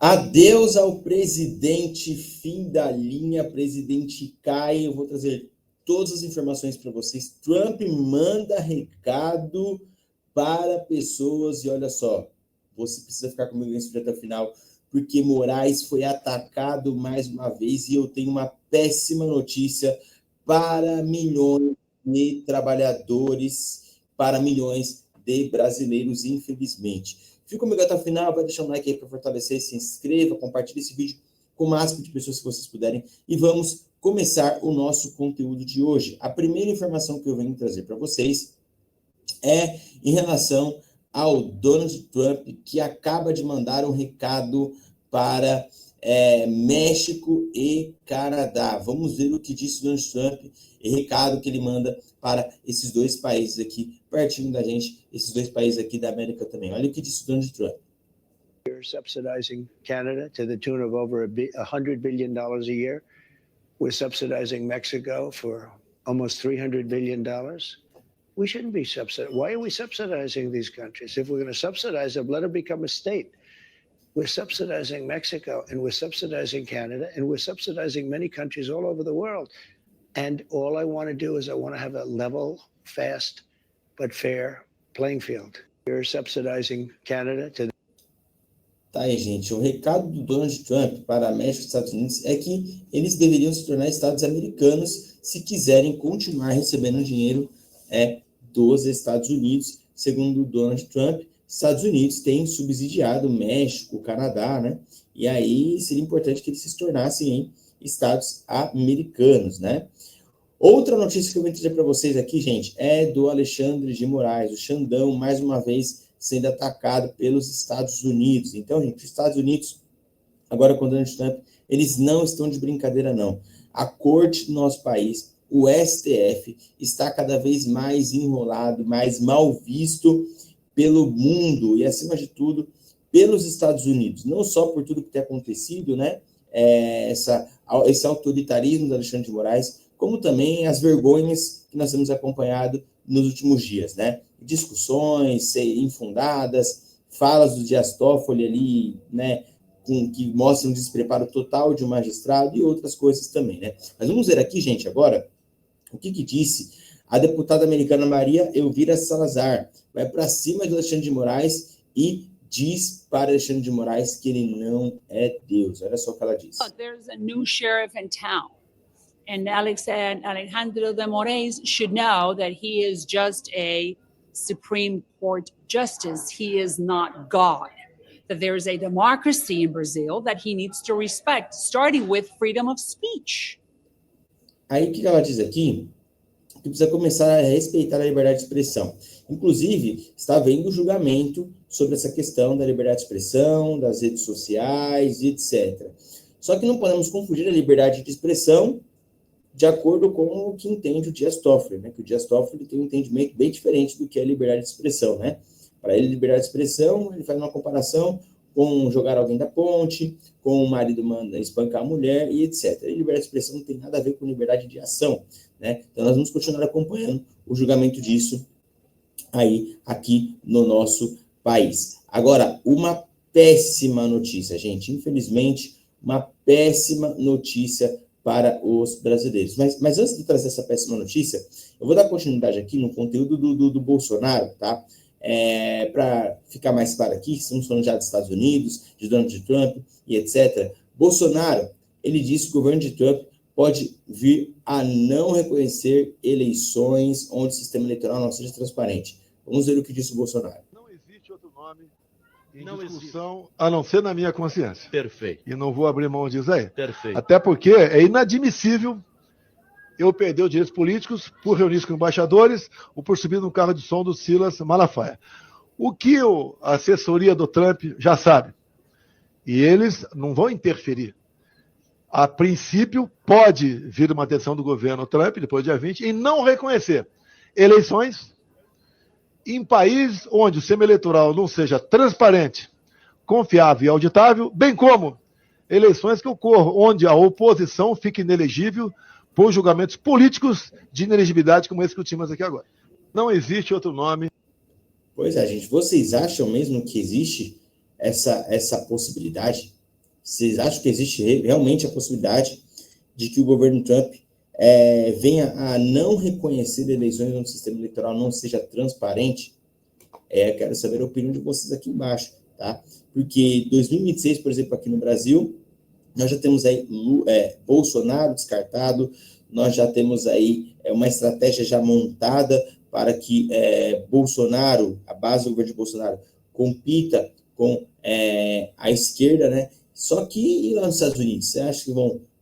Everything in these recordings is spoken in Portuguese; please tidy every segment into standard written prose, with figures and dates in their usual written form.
Adeus ao presidente, fim da linha, presidente cai. Eu vou trazer todas as informações para vocês. Trump manda recado para pessoas e olha só, você precisa ficar comigo nesse vídeo até o final, porque Moraes foi atacado mais uma vez e eu tenho uma péssima notícia para milhões de trabalhadores, para milhões de brasileiros, infelizmente. Fica comigo até o final, vai deixar um like aí para fortalecer, se inscreva, compartilhe esse vídeo com o máximo de pessoas que vocês puderem e vamos começar o nosso conteúdo de hoje. A primeira informação que eu venho trazer para vocês é em relação ao Donald Trump, que acaba de mandar um recado para México e Canadá. Vamos ver o que disse Donald Trump e recado que ele manda para esses dois países aqui, pertinho da gente, esses dois países aqui da América também. Olha o que disse Donald Trump. We're subsidizing Canada to the tune of over $100 billion a year. We're subsidizing Mexico for almost $300 billion. We shouldn't be subsidizing. Why are we subsidizing these countries? If we're going to subsidize them, let them become a state. We're subsidizing Mexico, and we're subsidizing Canada, and we're subsidizing many countries all over the world. And all I want to do is I want to have a level, fast, but fair playing field. We're subsidizing Canada to... Tá aí, gente. O recado do Donald Trump para México e Estados Unidos é que eles deveriam se tornar estados americanos se quiserem continuar recebendo dinheiro dos Estados Unidos. Segundo Donald Trump, Estados Unidos têm subsidiado México, Canadá, né? E aí seria importante que eles se tornassem estados americanos, né? Outra notícia que eu vou trazer para vocês aqui, gente, é do Alexandre de Moraes, o Xandão, mais uma vez sendo atacado pelos Estados Unidos. Então, gente, os Estados Unidos, agora com Donald Trump, eles não estão de brincadeira, não. A corte do nosso país, o STF, está cada vez mais enrolado, mais mal visto pelo mundo e, acima de tudo, pelos Estados Unidos. Não só por tudo que tem acontecido, né? Esse autoritarismo do Alexandre de Moraes, como também as vergonhas que nós temos acompanhado nos últimos dias, né? Discussões infundadas, falas do Dias Toffoli ali, né? Que mostram um despreparo total de um magistrado e outras coisas também, né? Mas vamos ver aqui, gente, agora, o que disse a deputada americana Maria Elvira Salazar. Vai para cima de Alexandre de Moraes e diz para Alexandre de Moraes que ele não é Deus. Olha só o que ela disse. There's a new sheriff in town. And Alejandro de Moraes should know that he is just a Supreme Court justice. He is not God. That there is a democracy in Brazil that he needs to respect, starting with freedom of speech. Aí o que ela diz aqui? Que precisa começar a respeitar a liberdade de expressão. Inclusive, está havendo julgamento sobre essa questão da liberdade de expressão, das redes sociais, etc. Só que não podemos confundir a liberdade de expressão de acordo com o que entende o Dias Toffoli, né? Que o Dias Toffoli tem um entendimento bem diferente do que é liberdade de expressão, né? Para ele, liberdade de expressão, ele faz uma comparação com jogar alguém da ponte, com o marido manda espancar a mulher e etc. E liberdade de expressão não tem nada a ver com liberdade de ação, né? Então, nós vamos continuar acompanhando o julgamento disso aí, aqui no nosso país. Agora, uma péssima notícia, gente. Infelizmente, uma péssima notícia para os brasileiros. Mas antes de trazer essa péssima notícia, eu vou dar continuidade aqui no conteúdo do Bolsonaro, tá? Para ficar mais claro aqui, estamos falando já dos Estados Unidos, de Donald Trump e etc. Bolsonaro, ele disse que o governo de Trump pode vir a não reconhecer eleições onde o sistema eleitoral não seja transparente. Vamos ver o que disse o Bolsonaro. Não existe outro nome em discussão, a não ser na minha consciência. Perfeito. E não vou abrir mão disso aí. Perfeito. Até porque é inadmissível eu perder os direitos políticos por reunir-se com embaixadores ou por subir no carro de som do Silas Malafaia. O que a assessoria do Trump já sabe. E eles não vão interferir. A princípio, pode vir uma decisão do governo Trump, depois do dia 20, em não reconhecer eleições em países onde o sistema eleitoral não seja transparente, confiável e auditável, bem como eleições que ocorram onde a oposição fique inelegível por julgamentos políticos de inelegibilidade como esse que tínhamos aqui agora. Não existe outro nome. Pois é, gente. Vocês acham mesmo que existe essa possibilidade? Vocês acham que existe realmente a possibilidade de que o governo Trump venha a não reconhecer eleições onde o sistema eleitoral não seja transparente? Quero saber a opinião de vocês aqui embaixo, tá? Porque 2026, por exemplo, aqui no Brasil, nós já temos aí Bolsonaro descartado, nós já temos aí uma estratégia já montada para que Bolsonaro, a base do governo de Bolsonaro, compita com a esquerda, né? Só que e lá nos Estados Unidos, você acha que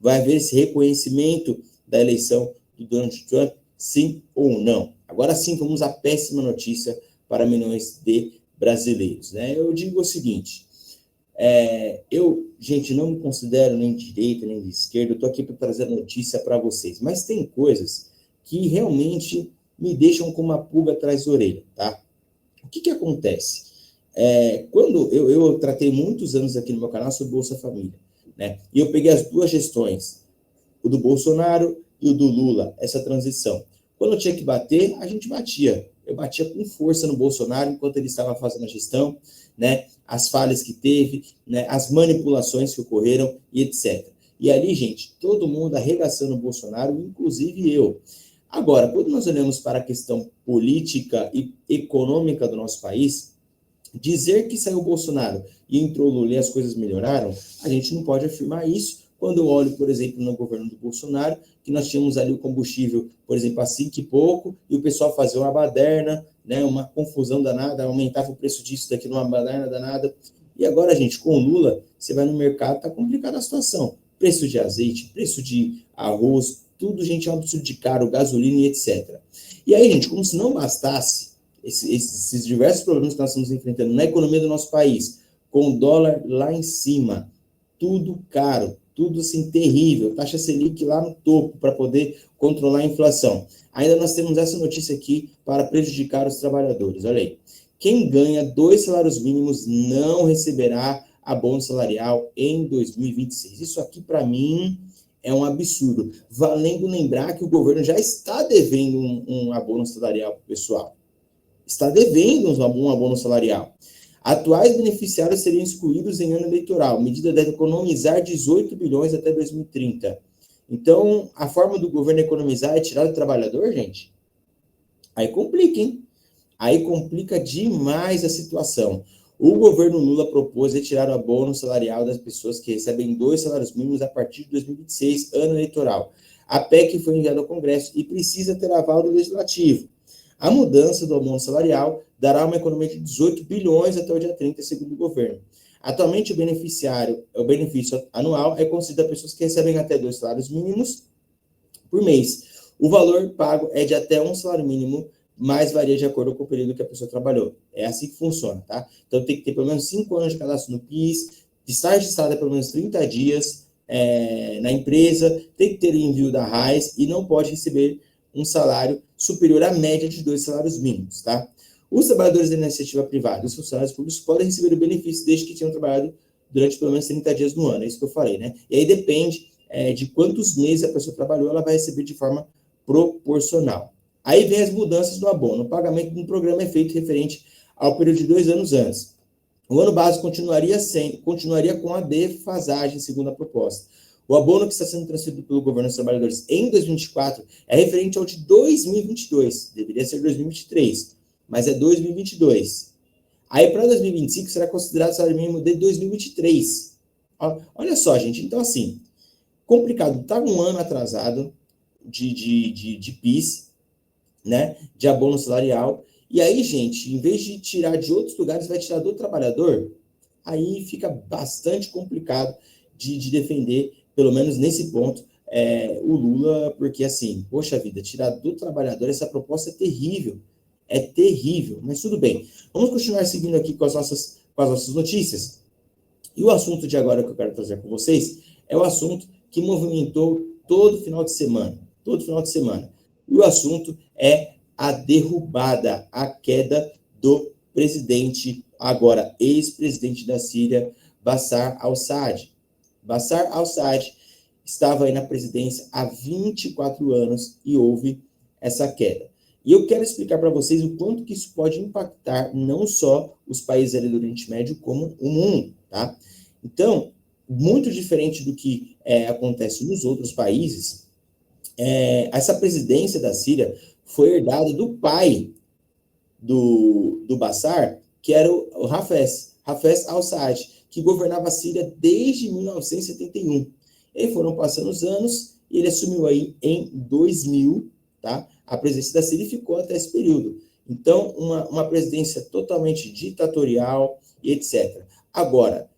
vai haver esse reconhecimento da eleição do Donald Trump, sim ou não? Agora sim, vamos à péssima notícia para milhões de brasileiros, né? Eu digo o seguinte, gente, não me considero nem de direita, nem de esquerda, eu estou aqui para trazer notícia para vocês, mas tem coisas que realmente me deixam com uma pulga atrás da orelha, tá? O que acontece? Quando eu tratei muitos anos aqui no meu canal sobre Bolsa Família, né? E eu peguei as duas gestões, o do Bolsonaro e o do Lula, essa transição. Quando eu tinha que bater, a gente batia. Eu batia com força no Bolsonaro enquanto ele estava fazendo a gestão, né? As falhas que teve, né? As manipulações que ocorreram e etc. E ali, gente, todo mundo arregaçando o Bolsonaro, inclusive eu. Agora, quando nós olhamos para a questão política e econômica do nosso país, dizer que saiu o Bolsonaro e entrou o Lula e as coisas melhoraram, a gente não pode afirmar isso. Quando eu olho, por exemplo, no governo do Bolsonaro, que nós tínhamos ali o combustível, por exemplo, a 5 e pouco, e o pessoal fazia uma baderna, né, uma confusão danada, aumentava o preço disso daqui numa baderna danada. E agora, gente, com o Lula, você vai no mercado, tá complicada a situação. Preço de azeite, preço de arroz, tudo, gente, é um absurdo de caro, gasolina e etc. E aí, gente, como se não bastasse esses diversos problemas que nós estamos enfrentando na economia do nosso país, com o dólar lá em cima, tudo caro, tudo assim terrível, taxa Selic lá no topo para poder controlar a inflação. Ainda nós temos essa notícia aqui para prejudicar os trabalhadores. Olha aí, quem ganha 2 salários mínimos não receberá abono salarial em 2026. Isso aqui, para mim, é um absurdo. Valendo lembrar que o governo já está devendo um abono salarial para o pessoal. Está devendo um abono salarial. Atuais beneficiários seriam excluídos em ano eleitoral. A medida deve economizar 18 bilhões até 2030. Então, a forma do governo economizar é tirar do trabalhador, gente? Aí complica, hein? Aí complica demais a situação. O governo Lula propôs retirar o abono salarial das pessoas que recebem 2 salários mínimos a partir de 2026, ano eleitoral. A PEC foi enviada ao Congresso e precisa ter aval do Legislativo. A mudança do abono salarial dará uma economia de 18 bilhões até o dia 30, segundo o governo. Atualmente, o benefício anual é concedido a pessoas que recebem até 2 salários mínimos por mês. O valor pago é de até 1 salário mínimo, mas varia de acordo com o período que a pessoa trabalhou. É assim que funciona, tá? Então, tem que ter pelo menos 5 anos de cadastro no PIS, estar registrado há pelo menos 30 dias na empresa, tem que ter envio da RAIS e não pode receber um salário superior à média de 2 salários mínimos, tá? Os trabalhadores da iniciativa privada e os funcionários públicos podem receber o benefício desde que tenham trabalhado durante pelo menos 30 dias no ano, é isso que eu falei, né? E aí depende de quantos meses a pessoa trabalhou, ela vai receber de forma proporcional. Aí vem as mudanças do abono. O pagamento de um programa é feito referente ao período de 2 anos antes. O ano básico continuaria com a defasagem, segundo a proposta. O abono que está sendo transferido pelo governo aos trabalhadores em 2024 é referente ao de 2022. Deveria ser 2023, mas é 2022. Aí, para 2025, será considerado o salário mínimo de 2023. Olha só, gente. Então, assim, complicado. Está um ano atrasado de PIS, né? De abono salarial. E aí, gente, em vez de tirar de outros lugares, vai tirar do trabalhador. Aí fica bastante complicado de defender, pelo menos nesse ponto, o Lula, porque assim, poxa vida, tirar do trabalhador, essa proposta é terrível, mas tudo bem. Vamos continuar seguindo aqui com as nossas notícias. E o assunto de agora que eu quero trazer com vocês é o assunto que movimentou todo final de semana, E o assunto é a derrubada, a queda do presidente, agora ex-presidente da Síria, Bashar al-Assad. Bashar al-Assad estava aí na presidência há 24 anos e houve essa queda. E eu quero explicar para vocês o quanto que isso pode impactar não só os países ali do Oriente Médio, como o mundo, tá? Então, muito diferente do que acontece nos outros países, essa presidência da Síria foi herdada do pai do Bashar, que era o Hafez al-Assad, que governava a Síria desde 1971. E foram passando os anos, e ele assumiu aí em 2000, tá? A presidência da Síria, e ficou até esse período. Então, uma presidência totalmente ditatorial e etc. Agora,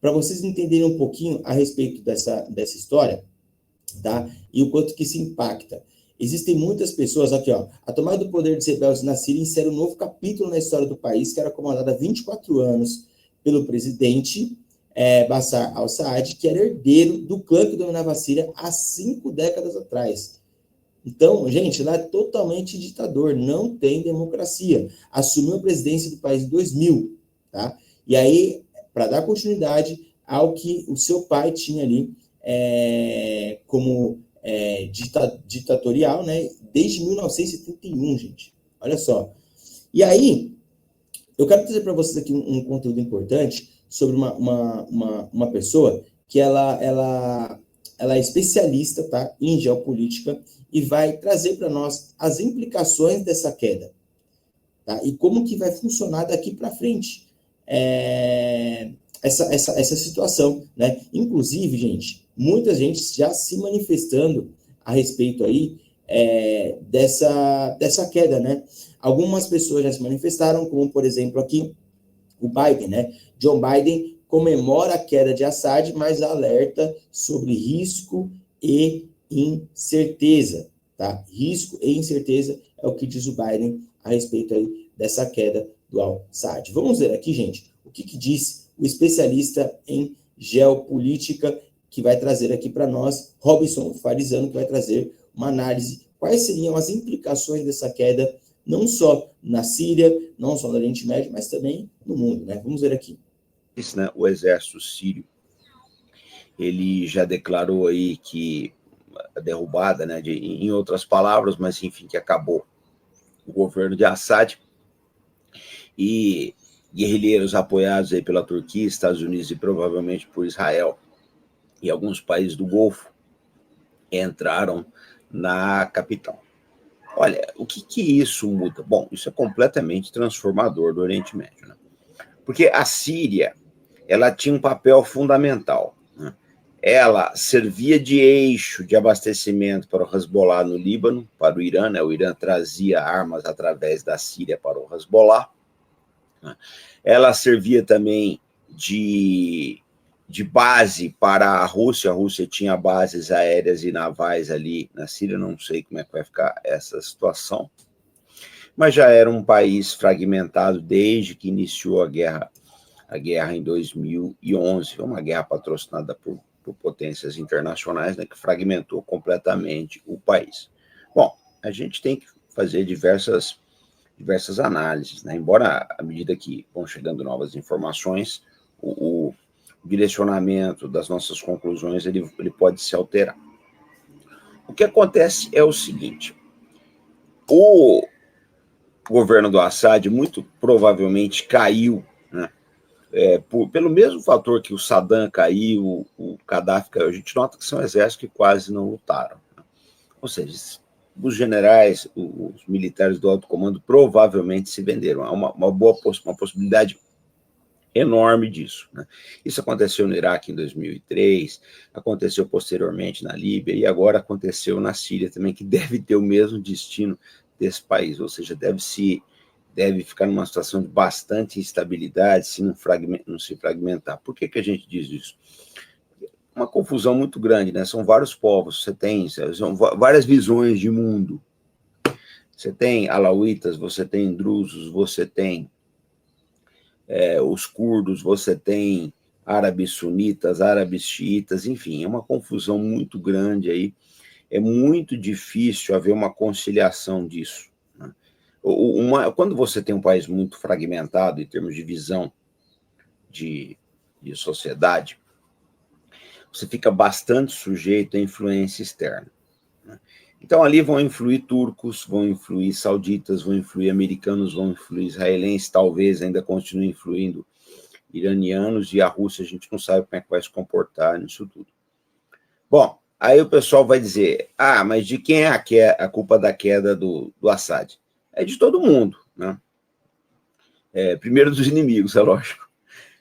para vocês entenderem um pouquinho a respeito dessa história, tá? E o quanto que isso impacta. Existem muitas pessoas, aqui, ó, a tomada do poder dos rebeldes na Síria insere um novo capítulo na história do país, que era comandado há 24 anos pelo presidente Bashar al-Assad, que era herdeiro do clã que dominava a Síria há 5 décadas atrás. Então, gente, lá é totalmente ditador, não tem democracia. Assumiu a presidência do país em 2000, tá? E aí, para dar continuidade ao que o seu pai tinha ali como ditatorial, né? Desde 1971, gente. Olha só. E aí, eu quero trazer para vocês aqui um conteúdo importante sobre uma pessoa que ela é especialista, tá, em geopolítica, e vai trazer para nós as implicações dessa queda, tá? E como que vai funcionar daqui para frente essa situação, né? Inclusive, gente, muita gente já se manifestando a respeito aí dessa queda, né? Algumas pessoas já se manifestaram, como, por exemplo, aqui, o Biden, né? John Biden comemora a queda de Assad, mas alerta sobre risco e incerteza, tá? Risco e incerteza é o que diz o Biden a respeito aí dessa queda do Assad. Vamos ver aqui, gente, o que diz o especialista em geopolítica, que vai trazer aqui para nós, Robson Farizano, que vai trazer uma análise, quais seriam as implicações dessa queda, não só na Síria, não só no Oriente Médio, mas também no mundo, né? Vamos ver aqui. Né, o exército sírio, ele já declarou aí que a derrubada, né, em outras palavras, mas enfim, que acabou o governo de Assad, e guerrilheiros apoiados aí pela Turquia, Estados Unidos e provavelmente por Israel e alguns países do Golfo entraram na capital. Olha, o que isso muda? Bom, isso é completamente transformador do Oriente Médio, né? Porque a Síria, ela tinha um papel fundamental, né? Ela servia de eixo de abastecimento para o Hezbollah no Líbano, para o Irã, né? O Irã trazia armas através da Síria para o Hezbollah, né? Ela servia também de base para a Rússia tinha bases aéreas e navais ali na Síria, não sei como é que vai ficar essa situação, mas já era um país fragmentado desde que iniciou a guerra em 2011, uma guerra patrocinada por potências internacionais, né, que fragmentou completamente o país. Bom, a gente tem que fazer diversas análises, né? Embora, à medida que vão chegando novas informações, o direcionamento das nossas conclusões ele pode se alterar. O que acontece é o seguinte: o governo do Assad muito provavelmente caiu, né, pelo mesmo fator que o Saddam caiu, o Gaddafi caiu. A gente nota que são exércitos que quase não lutaram, né? Ou seja, os generais, os militares do alto comando provavelmente se venderam. Há uma possibilidade enorme disso, né? Isso aconteceu no Iraque em 2003, aconteceu posteriormente na Líbia e agora aconteceu na Síria também, que deve ter o mesmo destino desse país, ou seja, deve ficar numa situação de bastante instabilidade se não se fragmentar. Por que a gente diz isso? Uma confusão muito grande, né? São vários povos, são várias visões de mundo. Você tem alauítas, você tem drusos, você tem os curdos, você tem árabes sunitas, árabes xiitas, enfim, é uma confusão muito grande aí, é muito difícil haver uma conciliação disso, né? Quando você tem um país muito fragmentado em termos de visão de sociedade, você fica bastante sujeito à influência externa, né? Então, ali vão influir turcos, vão influir sauditas, vão influir americanos, vão influir israelenses, talvez ainda continue influindo iranianos, e a Rússia a gente não sabe como é que vai se comportar nisso tudo. Bom, aí o pessoal vai dizer, mas de quem é a culpa da queda do Assad? É de todo mundo, né? Primeiro dos inimigos, é lógico.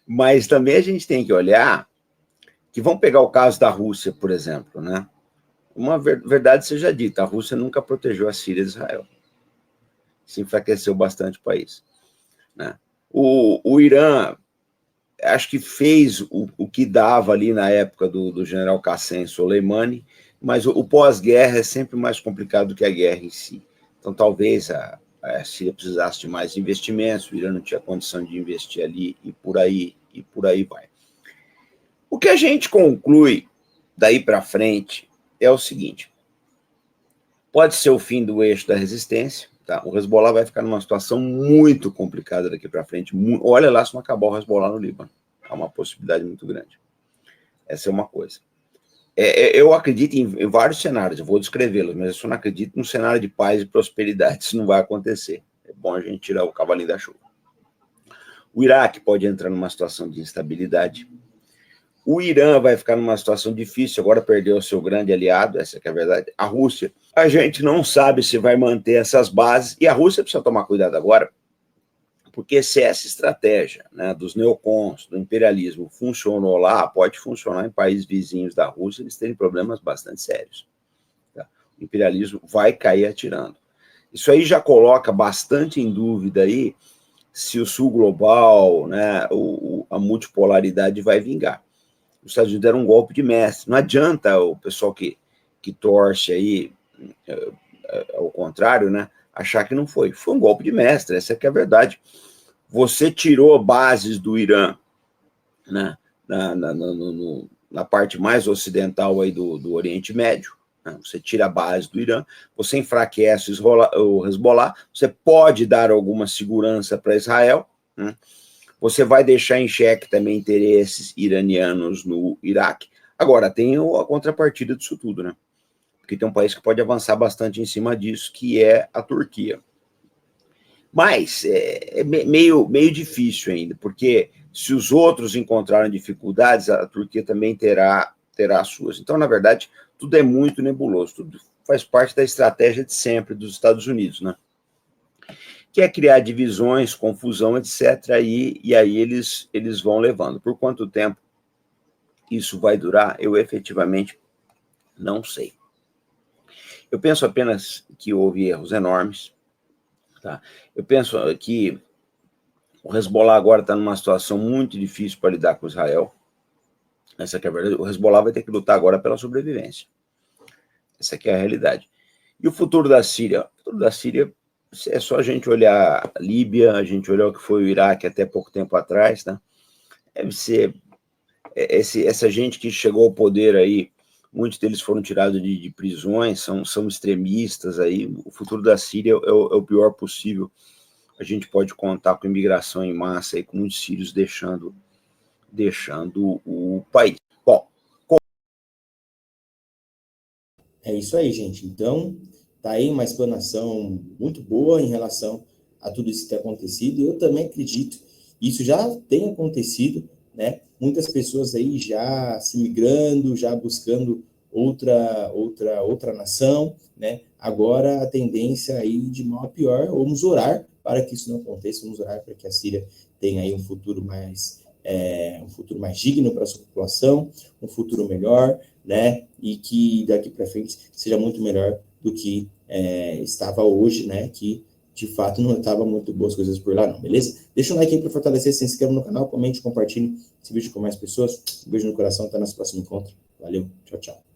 Mas também a gente tem que olhar que vamos pegar o caso da Rússia, por exemplo, né? Uma verdade seja dita, a Rússia nunca protegeu a Síria e Israel. Se enfraqueceu bastante o país, né? O Irã, acho que fez o que dava ali na época do general Qassem Soleimani, mas o pós-guerra é sempre mais complicado do que a guerra em si. Então, talvez a Síria precisasse de mais investimentos, o Irã não tinha condição de investir ali, e por aí vai. O que a gente conclui daí para frente é o seguinte: pode ser o fim do eixo da resistência, tá? O Hezbollah vai ficar numa situação muito complicada daqui para frente. Olha lá se não acabar o Hezbollah no Líbano. É uma possibilidade muito grande. Essa é uma coisa. Eu acredito em vários cenários, eu vou descrevê-los, mas eu só não acredito num cenário de paz e prosperidade. Isso não vai acontecer. É bom a gente tirar o cavalinho da chuva. O Iraque pode entrar numa situação de instabilidade. O Irã vai ficar numa situação difícil, agora perdeu o seu grande aliado, essa que é a verdade. A Rússia, a gente não sabe se vai manter essas bases, e a Rússia precisa tomar cuidado agora, porque se essa estratégia, né, dos neocons, do imperialismo, funcionou lá, pode funcionar em países vizinhos da Rússia, eles terem problemas bastante sérios. Tá? O imperialismo vai cair atirando. Isso aí já coloca bastante em dúvida aí se o sul global, né, a multipolaridade vai vingar. Os Estados Unidos deram um golpe de mestre. Não adianta o pessoal que torce aí, ao contrário, né, achar que não foi. Foi um golpe de mestre, essa que é a verdade. Você tirou bases do Irã, né, na parte mais ocidental aí do Oriente Médio, né, você tira a base do Irã, você enfraquece o Hezbollah, você pode dar alguma segurança para Israel, né, você vai deixar em xeque também interesses iranianos no Iraque. Agora, tem a contrapartida disso tudo, né? Porque tem um país que pode avançar bastante em cima disso, que é a Turquia. Mas é meio difícil ainda, porque se os outros encontraram dificuldades, a Turquia também terá as suas. Então, na verdade, tudo é muito nebuloso, tudo faz parte da estratégia de sempre dos Estados Unidos, né? Que é criar divisões, confusão, etc., e aí eles vão levando. Por quanto tempo isso vai durar, eu efetivamente não sei. Eu penso apenas que houve erros enormes. Tá? Eu penso que o Hezbollah agora está numa situação muito difícil para lidar com Israel. Essa que é a verdade. O Hezbollah vai ter que lutar agora pela sobrevivência. Essa que é a realidade. E o futuro da Síria? O futuro da Síria é só a gente olhar a Líbia, a gente olhar o que foi o Iraque até pouco tempo atrás, né? Deve ser essa gente que chegou ao poder aí, muitos deles foram tirados de prisões, são extremistas aí. O futuro da Síria é o pior possível. A gente pode contar com imigração em massa aí, com muitos sírios deixando o país. Bom, é isso aí, gente. Então, tá aí uma explanação muito boa em relação a tudo isso que tem acontecido. Eu também acredito, isso já tem acontecido, né? Muitas pessoas aí já se migrando, já buscando outra nação, né? Agora a tendência aí de mal a pior, vamos orar para que isso não aconteça, vamos orar para que a Síria tenha aí um futuro mais digno para a sua população, um futuro melhor, né? E que daqui para frente seja muito melhor do que estava hoje, né? Que de fato não estava muito boas coisas por lá, não, beleza? Deixa um like aí para fortalecer, se inscreva no canal, comente, compartilhe esse vídeo com mais pessoas. Um beijo no coração, até nosso próximo encontro. Valeu, tchau, tchau.